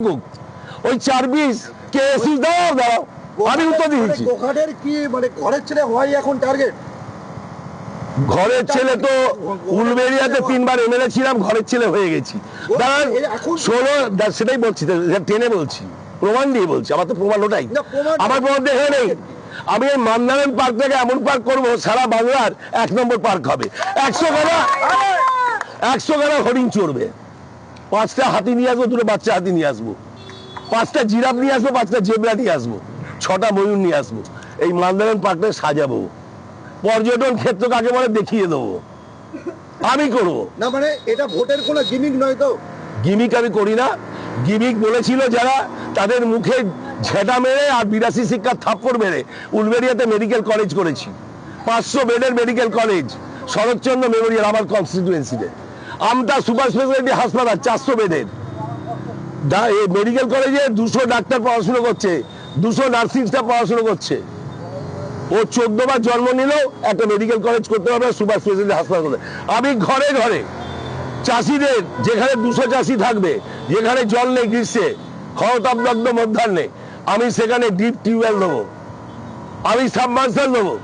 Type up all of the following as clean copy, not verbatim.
ওই 4 piece KEC দাও দাও আমি উত্তর দিয়েছি। গোঘাটের কি মানে ঘরের ছেলে হয় এখন টার্গেট? ঘরের ছেলে তো উলবেড়িয়াতে 3 বার এমএলএ ছিলাম, ঘরের ছেলে হয়ে গেছি। দাঁড়ান, 16 সেটাই বলছি, টেনে বলছি, প্রমাণ দিয়ে বলছি। আমার তো প্রমাণ ওটাই, আমার প্রমাণ দেখে নেই। আমি এই মান্দারান পার্ক থেকে এমন পার্ক করবো সারা বাংলার 1 নম্বর পার্ক হবে। 100 গানা হরিণ চড়বে, 5টা হাতি নিয়ে আসবো, 2টো বাচ্চা হাতি নিয়ে আসবো, 5টা জিরাফ নিয়ে আসবো, 5টা জেব্রা নিয়ে আসবো, 6টা ময়ূর নিয়ে আসবো। এই মান্দারান পার্কটা সাজাবো, পর্যটন ক্ষেত্র কাকে বলে দেখিয়ে দেবো, আমি করবো না। মানে এটা ভোটের কোনো গিমিক নয় তো? গিমিক আমি করি না। গিমিক বলেছিল যারা, তাদের মুখে ঝেঁটা মেরে আর 82 শিক্ষার থাপ্পড় মেরে উলবেড়িয়াতে মেডিকেল কলেজ করেছি, 500 বেডের মেডিকেল কলেজ, শরৎচন্দ্র মেমোরিয়াল আমার কনস্টিটুয়েন্সিতে। আমতা সুপার স্পেশালিটি হাসপাতাল 400 বেডের মেডিকেল কলেজে 200 ডাক্তার পড়াশোনা করছে, 200 নার্সিং স্টাফ পড়াশোনা করছে। ও 14 বার জন্ম নিলেও একটা মেডিকেল কলেজ করতে হবে সুপার স্পেশালিটি হাসপাতাল। আমি ঘরে ঘরে চাষিদের, যেখানে 200 চাষি থাকবে, যেখানে জল নেই গ্রীষ্মে, খরতাপদগ্ধ মধ্যাহ্নে, আমি সেখানে ডিপ টিউবওয়েল দেবো, আমি সাবমার্সাল দেবো,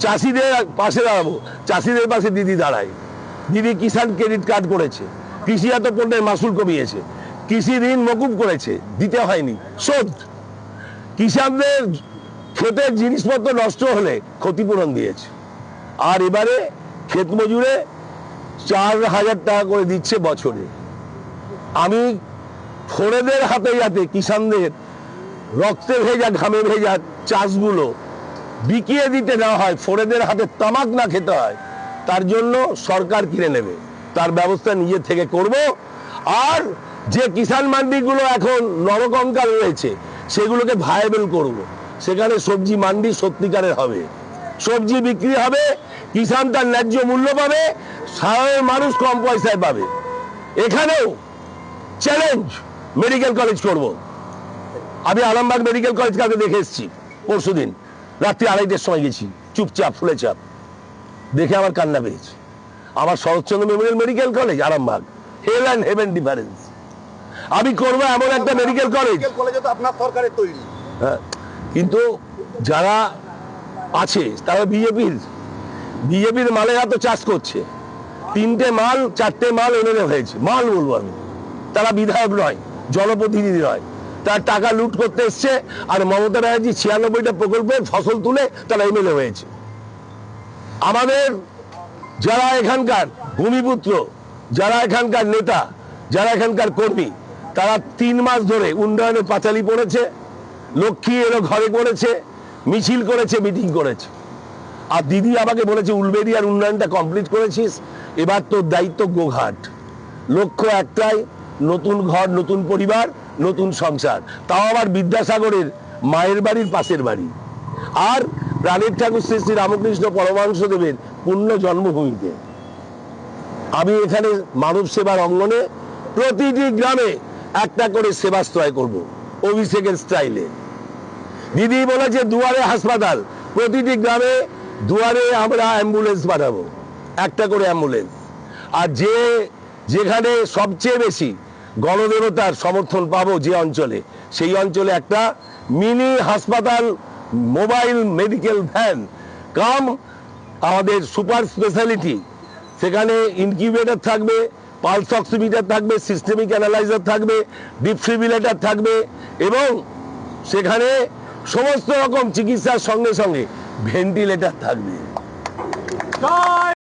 চাষিদের পাশে দাঁড়াবো। চাষিদের পাশে দিদি দাঁড়ায়। দিদি কিষাণ ক্রেডিট কার্ড করেছে, কৃষিজাত পণ্যের মাসুল কমিয়েছে, কৃষি ঋণ মকুব করেছে, দিতে হয়নি শোধ। কিষাণদের ক্ষেতের জিনিসপত্র নষ্ট হলে ক্ষতিপূরণ দিয়েছে। আর এবারে ক্ষেত মজুরে 4000 টাকা করে দিচ্ছে বছরে। আমি ফোরেদের হাতে যাতে কিষাণদের রক্তে ভেজা ঘামে ভেজা চাষগুলো বিকিয়ে দিতে না হয়, ফোরেদের হাতে তামাক না খেতে হয়, তার জন্য সরকার কিনে নেবে, তার ব্যবস্থা নিজে থেকে করব। আর যে কিষাণ মান্ডিগুলো এখন নরকঙ্কাল রয়েছে সেগুলোকে ভায়াবল করব। সেখানে সবজি মান্ডি সত্যিকারের হবে, সবজি বিক্রি হবে, কিষাণ তার ন্যায্য মূল্য পাবে, সাধারণ মানুষ কম পয়সায় পাবে। এখানেও চ্যালেঞ্জ, মেডিকেল কলেজ করব। আমি আরামবাগ মেডিকেল কলেজ কালকে দেখে এসেছি, পরশুদিন রাত্রি 2:30টার সময় গেছি, চুপচাপ ফুলে চাপ, দেখে আমার কান্না পেয়েছে। আমার Saratchandra memorial medical college Arambagh, hell and heaven difference. আমি করবো এমন একটা মেডিকেল কলেজ। তো আপনার সরকারের তৈরি, হ্যাঁ, কিন্তু যারা আছে তারা বিজেপির মালেরা তো চাষ করছে। 3টে মাল 4টে মাল এমএলএ হয়েছে, মাল বলবো আমি, তারা বিধায়ক নয়, জনপ্রতিনিধি নয়, তার টাকা লুট করতে এসছে। আর মমতা ব্যানার্জি 96টা প্রকল্পের ফসল তুলে তারা এমএলএ হয়েছে। আমাদের যারা এখানকার ভূমিপুত্র, যারা এখানকার নেতা, যারা এখানকার কর্মী, তারা 3 মাস ধরে উন্নয়নের পাঁচালি পড়েছে, লক্ষ্মী এলো ঘরে করেছে, মিছিল করেছে, মিটিং করেছে। আর দিদি আমাকে বলেছে উলবেড়িয়ার উন্নয়নটা কমপ্লিট করেছিস, এবার তোর দায়িত্ব গোঘাট। লক্ষ্য একটাই, নতুন ঘর, নতুন পরিবার, নতুন সংসার, তাও আবার বিদ্যাসাগরের মায়ের বাড়ির পাশের বাড়ি, আর প্রাণের ঠাকুর শ্রী শ্রী রামকৃষ্ণ পরমহংসদেবের পুণ্য জন্মভূমিতে। আমি এখানে মানব সেবার অঙ্গনে প্রতিটি গ্রামে একটা করে সেবাশ্রয় করব, অভিষেকের স্টাইলে। দিদি বলেছে দুয়ারে হাসপাতাল, প্রতিটি গ্রামে দুয়ারে আমরা অ্যাম্বুলেন্স পাঠাবো, একটা করে অ্যাম্বুলেন্স। আর যেখানে সবচেয়ে বেশি গণদেবতার সমর্থন পাবো যে অঞ্চলে, সেই অঞ্চলে একটা মিনি হাসপাতাল, মোবাইল মেডিকেল ভ্যান কাম আমাদের সুপার স্পেশালিটি, সেখানে ইনকিউবেটর থাকবে, পালস অক্সিমিটার থাকবে, সিস্টেমিক অ্যানালাইজার থাকবে, ডিফিব্রিলেটর থাকবে, এবং সেখানে সমস্ত রকম চিকিৎসার সঙ্গে সঙ্গে ভেন্টিলেটর থাকবে।